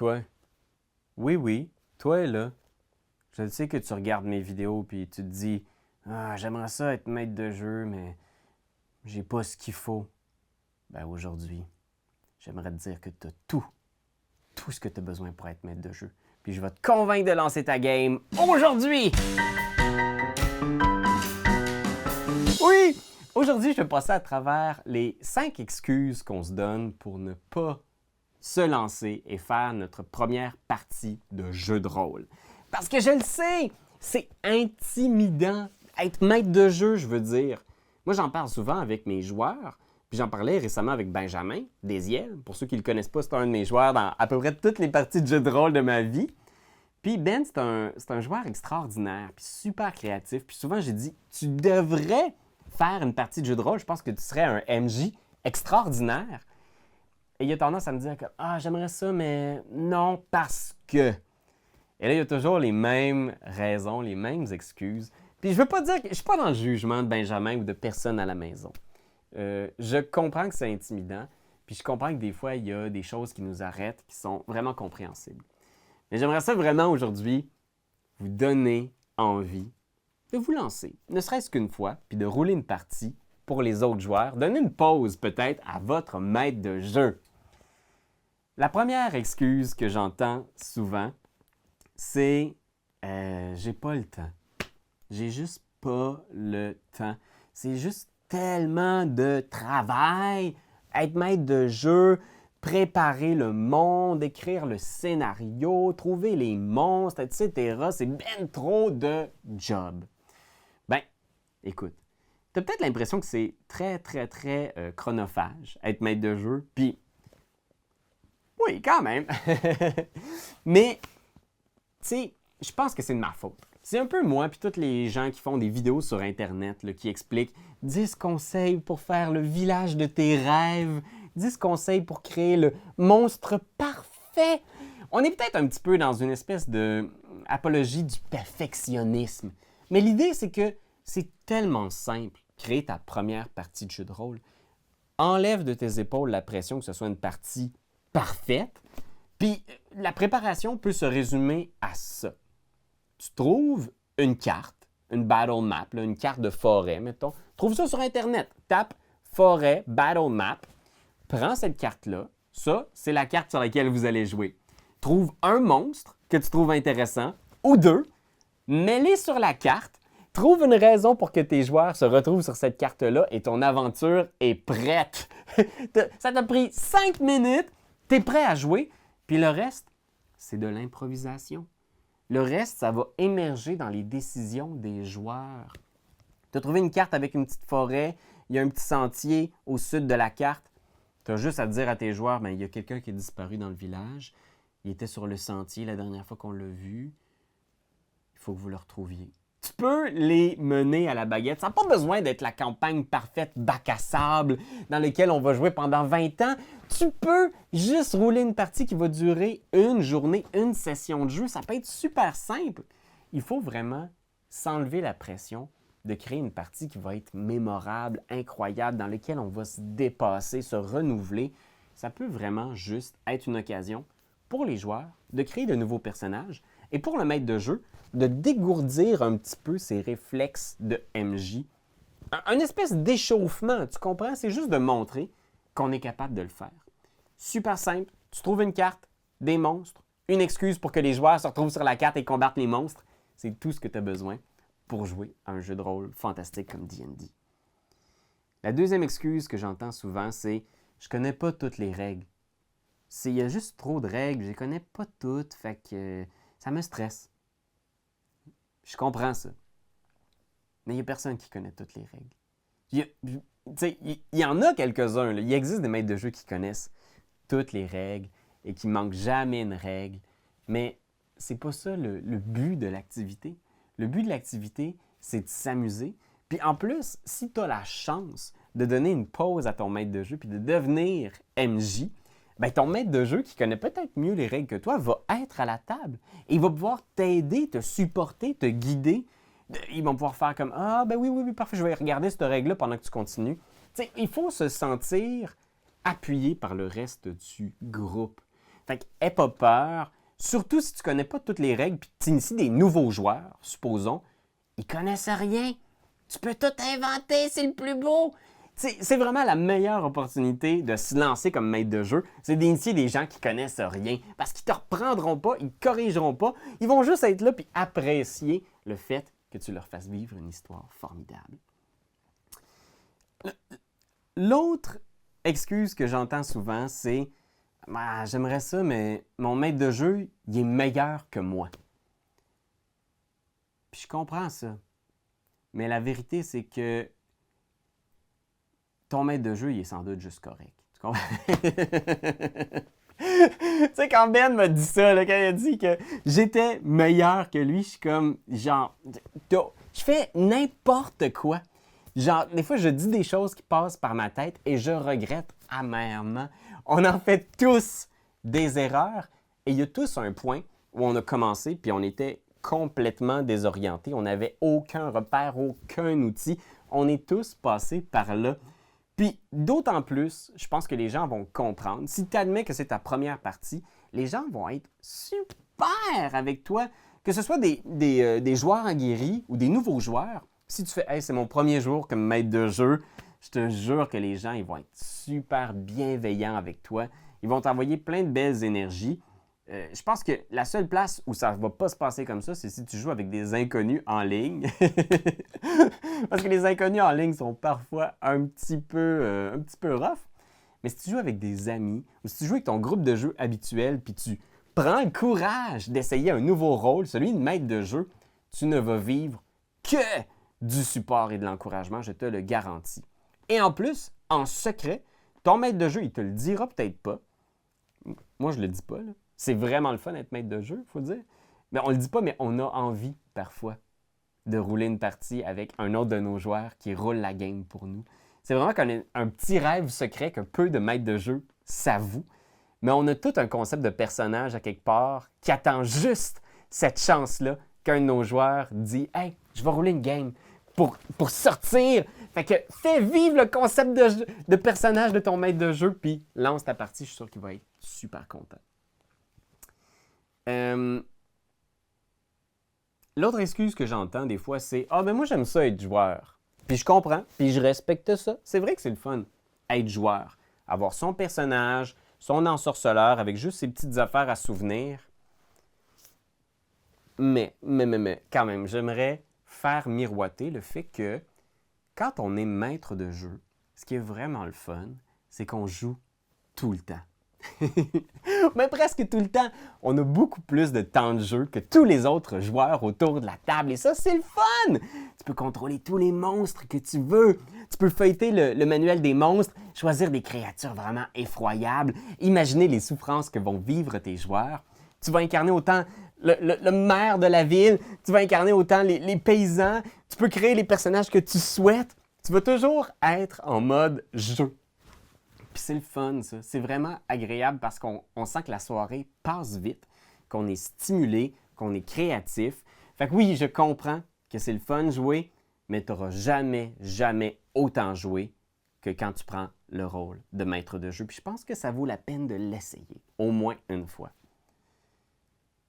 toi. Oui, oui, toi là. Je sais que tu regardes mes vidéos puis tu te dis ah, j'aimerais ça être maître de jeu, mais j'ai pas ce qu'il faut. Ben aujourd'hui, j'aimerais te dire que tu as tout ce que tu as besoin pour être maître de jeu. Puis je vais te convaincre de lancer ta game aujourd'hui! Oui! Aujourd'hui, je vais passer à travers les 5 excuses qu'on se donne pour ne pas se lancer et faire notre première partie de jeu de rôle. Parce que je le sais, c'est intimidant. Être maître de jeu, je veux dire. Moi, j'en parle souvent avec mes joueurs. Puis j'en parlais récemment avec Benjamin Desiel. Pour ceux qui ne le connaissent pas, c'est un de mes joueurs dans à peu près toutes les parties de jeu de rôle de ma vie. Puis Ben, c'est un joueur extraordinaire, puis super créatif. Puis souvent, j'ai dit, tu devrais faire une partie de jeu de rôle. Je pense que tu serais un MJ extraordinaire. Et il a tendance à me dire que ah, j'aimerais ça, mais non, parce que. Et là, il y a toujours les mêmes raisons, les mêmes excuses. Puis je veux pas dire que je suis pas dans le jugement de Benjamin ou de personne à la maison. Je comprends que c'est intimidant, puis je comprends que des fois, il y a des choses qui nous arrêtent qui sont vraiment compréhensibles. Mais j'aimerais ça vraiment aujourd'hui vous donner envie de vous lancer, ne serait-ce qu'une fois, puis de rouler une partie pour les autres joueurs, donner une pause peut-être à votre maître de jeu. La première excuse que j'entends souvent, c'est j'ai pas le temps. J'ai juste pas le temps. C'est juste tellement de travail. Être maître de jeu, préparer le monde, écrire le scénario, trouver les monstres, etc. C'est bien trop de job. Ben, écoute, t'as peut-être l'impression que c'est très chronophage, être maître de jeu, puis oui, quand même. Mais, tu sais, je pense que c'est de ma faute. C'est un peu moi, puis tous les gens qui font des vidéos sur Internet là, qui expliquent 10 conseils pour faire le village de tes rêves, 10 conseils pour créer le monstre parfait. On est peut-être un petit peu dans une espèce de apologie du perfectionnisme. Mais l'idée, c'est que c'est tellement simple, créer ta première partie de jeu de rôle. Enlève de tes épaules la pression que ce soit une partie parfaite. Puis la préparation peut se résumer à ça. Tu trouves une carte, une battle map, là, une carte de forêt, mettons. Trouve ça sur Internet. Tape forêt, battle map. Prends cette carte-là. Ça, c'est la carte sur laquelle vous allez jouer. Trouve un monstre que tu trouves intéressant, ou deux. Mets-les sur la carte. Trouve une raison pour que tes joueurs se retrouvent sur cette carte-là et ton aventure est prête. Ça t'a pris 5 minutes. Tu es prêt à jouer. Puis le reste, c'est de l'improvisation. Le reste, ça va émerger dans les décisions des joueurs. Tu as trouvé une carte avec une petite forêt, il y a un petit sentier au sud de la carte. Tu as juste à dire à tes joueurs, bien, il y a quelqu'un qui est disparu dans le village. Il était sur le sentier la dernière fois qu'on l'a vu. Il faut que vous le retrouviez. Tu peux les mener à la baguette. Ça n'a pas besoin d'être la campagne parfaite bac à sable dans laquelle on va jouer pendant 20 ans. Tu peux juste rouler une partie qui va durer une journée, une session de jeu. Ça peut être super simple. Il faut vraiment s'enlever la pression de créer une partie qui va être mémorable, incroyable, dans laquelle on va se dépasser, se renouveler. Ça peut vraiment juste être une occasion pour les joueurs de créer de nouveaux personnages et pour le maître de jeu de dégourdir un petit peu ses réflexes de MJ. Un espèce d'échauffement, tu comprends? C'est juste de montrer qu'on est capable de le faire. Super simple, tu trouves une carte, des monstres, une excuse pour que les joueurs se retrouvent sur la carte et combattent les monstres. C'est tout ce que tu as besoin pour jouer à un jeu de rôle fantastique comme D&D. La deuxième excuse que j'entends souvent, c'est « je connais pas toutes les règles ». Il y a juste trop de règles, je les connais pas toutes, fait que ça me stresse. Je comprends ça. Mais il n'y a personne qui connaît toutes les règles. Il y en a quelques-uns. Là. Il existe des maîtres de jeu qui connaissent toutes les règles et qui ne manquent jamais une règle. Mais c'est pas ça le but de l'activité. Le but de l'activité, c'est de s'amuser. Puis en plus, si tu as la chance de donner une pause à ton maître de jeu puis de devenir MJ, ben ton maître de jeu, qui connaît peut-être mieux les règles que toi, va être à la table. Et il va pouvoir t'aider, te supporter, te guider. Ils vont pouvoir faire comme « Ah, ben oui, parfait, je vais regarder cette règle-là pendant que tu continues. » Tu sais, il faut se sentir appuyé par le reste du groupe. Fait que aie pas peur, surtout si tu connais pas toutes les règles, puis tu inities des nouveaux joueurs, supposons, ils connaissent rien. Tu peux tout inventer, c'est le plus beau. C'est vraiment la meilleure opportunité de se lancer comme maître de jeu, c'est d'initier des gens qui connaissent rien, parce qu'ils te reprendront pas, ils te corrigeront pas, ils vont juste être là puis apprécier le fait que tu leur fasses vivre une histoire formidable. L'autre excuse que j'entends souvent, c'est « J'aimerais ça, mais mon maître de jeu, il est meilleur que moi. » Puis je comprends ça. Mais la vérité, c'est que ton maître de jeu, il est sans doute juste correct. Tu comprends? Tu sais, quand Ben m'a dit ça, là, quand il a dit que j'étais meilleur que lui, je suis comme, genre, je fais n'importe quoi. Genre, des fois, je dis des choses qui passent par ma tête et je regrette amèrement. On en fait tous des erreurs et il y a tous un point où on a commencé puis on était complètement désorienté. On n'avait aucun repère, aucun outil. On est tous passés par là. Puis d'autant plus, je pense que les gens vont comprendre. Si tu admets que c'est ta première partie, les gens vont être super avec toi. Que ce soit des joueurs aguerris ou des nouveaux joueurs. Si tu fais hey, « c'est mon premier jour comme maître de jeu », je te jure que les gens ils vont être super bienveillants avec toi. Ils vont t'envoyer plein de belles énergies. Je pense que la seule place où ça ne va pas se passer comme ça, c'est si tu joues avec des inconnus en ligne. Parce que les inconnus en ligne sont parfois un petit peu rough. Mais si tu joues avec des amis ou si tu joues avec ton groupe de jeu habituel puis tu prends le courage d'essayer un nouveau rôle, celui de maître de jeu, tu ne vas vivre que du support et de l'encouragement, je te le garantis. Et en plus, en secret, ton maître de jeu, il te le dira peut-être pas. Moi, je le dis pas, là. C'est vraiment le fun d'être maître de jeu, il faut dire. Mais on le dit pas, mais on a envie, parfois, de rouler une partie avec un autre de nos joueurs qui roule la game pour nous. C'est vraiment qu'on a un petit rêve secret que peu de maîtres de jeu s'avouent. Mais on a tout un concept de personnage à quelque part qui attend juste cette chance-là qu'un de nos joueurs dit « Hey, je vais rouler une game pour sortir! » Fait que fais vivre le concept de personnage de ton maître de jeu, puis lance ta partie, je suis sûr qu'il va être super content. L'autre excuse que j'entends des fois, c'est « Ah, ben moi j'aime ça être joueur. » Puis je comprends, puis je respecte ça. C'est vrai que c'est le fun, être joueur. Avoir son personnage, son ensorceleur, avec juste ses petites affaires à souvenir. Mais, quand même, j'aimerais faire miroiter le fait que quand on est maître de jeu, ce qui est vraiment le fun, c'est qu'on joue tout le temps. Mais presque tout le temps, on a beaucoup plus de temps de jeu que tous les autres joueurs autour de la table. Et ça, c'est le fun! Tu peux contrôler tous les monstres que tu veux. Tu peux feuilleter le manuel des monstres, choisir des créatures vraiment effroyables, imaginer les souffrances que vont vivre tes joueurs. Tu vas incarner autant le maire de la ville, tu vas incarner autant les paysans, tu peux créer les personnages que tu souhaites. Tu vas toujours être en mode jeu. Puis c'est le fun, ça. C'est vraiment agréable parce qu'on sent que la soirée passe vite, qu'on est stimulé, qu'on est créatif. Fait que oui, je comprends que c'est le fun de jouer, mais tu n'auras jamais autant joué que quand tu prends le rôle de maître de jeu. Puis je pense que ça vaut la peine de l'essayer, au moins une fois.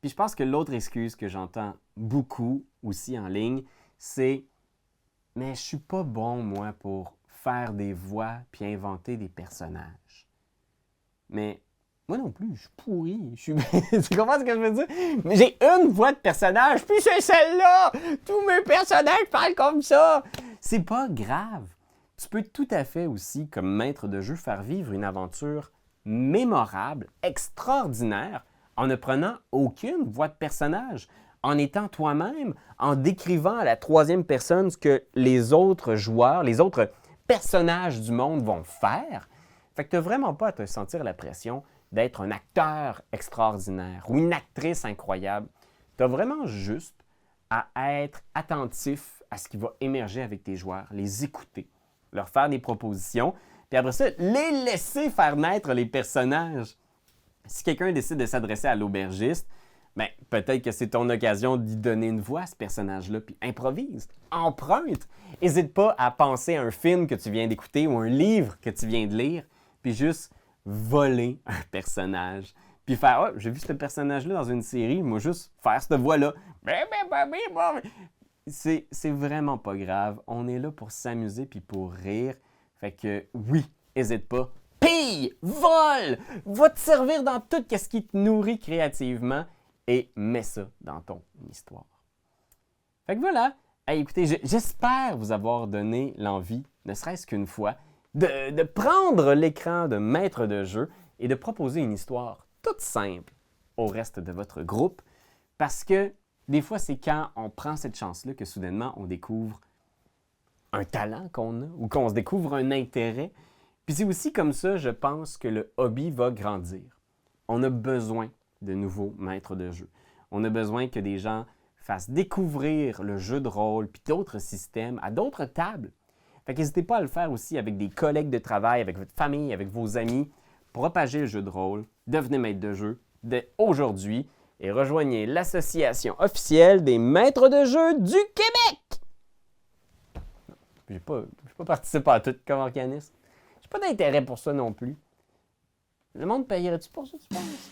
Puis je pense que l'autre excuse que j'entends beaucoup aussi en ligne, c'est « Mais je suis pas bon, moi, pour faire des voix puis inventer des personnages. » Mais moi non plus, je suis pourri. Tu comprends ce que je veux dire? Mais j'ai une voix de personnage, puis c'est celle-là! Tous mes personnages parlent comme ça! C'est pas grave. Tu peux tout à fait aussi, comme maître de jeu, faire vivre une aventure mémorable, extraordinaire, en ne prenant aucune voix de personnage, en étant toi-même, en décrivant à la troisième personne ce que les autres joueurs, les autres personnages du monde vont faire. Fait que tu n'as vraiment pas à te sentir la pression d'être un acteur extraordinaire ou une actrice incroyable. Tu as vraiment juste à être attentif à ce qui va émerger avec tes joueurs, les écouter, leur faire des propositions, puis après ça, les laisser faire naître les personnages. Si quelqu'un décide de s'adresser à l'aubergiste, bien, peut-être que c'est ton occasion d'y donner une voix à ce personnage-là, puis improvise, emprunte. N'hésite pas à penser à un film que tu viens d'écouter ou un livre que tu viens de lire, puis juste voler un personnage, puis faire « Ah, j'ai vu ce personnage-là dans une série, moi juste faire cette voix-là. » C'est vraiment pas grave. On est là pour s'amuser puis pour rire. Fait que oui, hésite pas. Pille, vole, va te servir dans tout ce qui te nourrit créativement et mets ça dans ton histoire. Fait que voilà. Hey, écoutez, j'espère vous avoir donné l'envie, ne serait-ce qu'une fois, de prendre l'écran de maître de jeu et de proposer une histoire toute simple au reste de votre groupe. Parce que des fois, c'est quand on prend cette chance-là que soudainement, on découvre un talent qu'on a ou qu'on se découvre un intérêt. Puis c'est aussi comme ça, je pense, que le hobby va grandir. On a besoin de nouveaux maîtres de jeu. On a besoin que des gens fassent découvrir le jeu de rôle puis d'autres systèmes à d'autres tables. Fait qu'hésitez pas à le faire aussi avec des collègues de travail, avec votre famille, avec vos amis. Propagez le jeu de rôle, devenez maître de jeu dès aujourd'hui et rejoignez l'association officielle des maîtres de jeu du Québec. Je n'ai pas participé à tout comme organisme. J'ai pas d'intérêt pour ça non plus. Le monde payerait-tu pour ça, tu penses?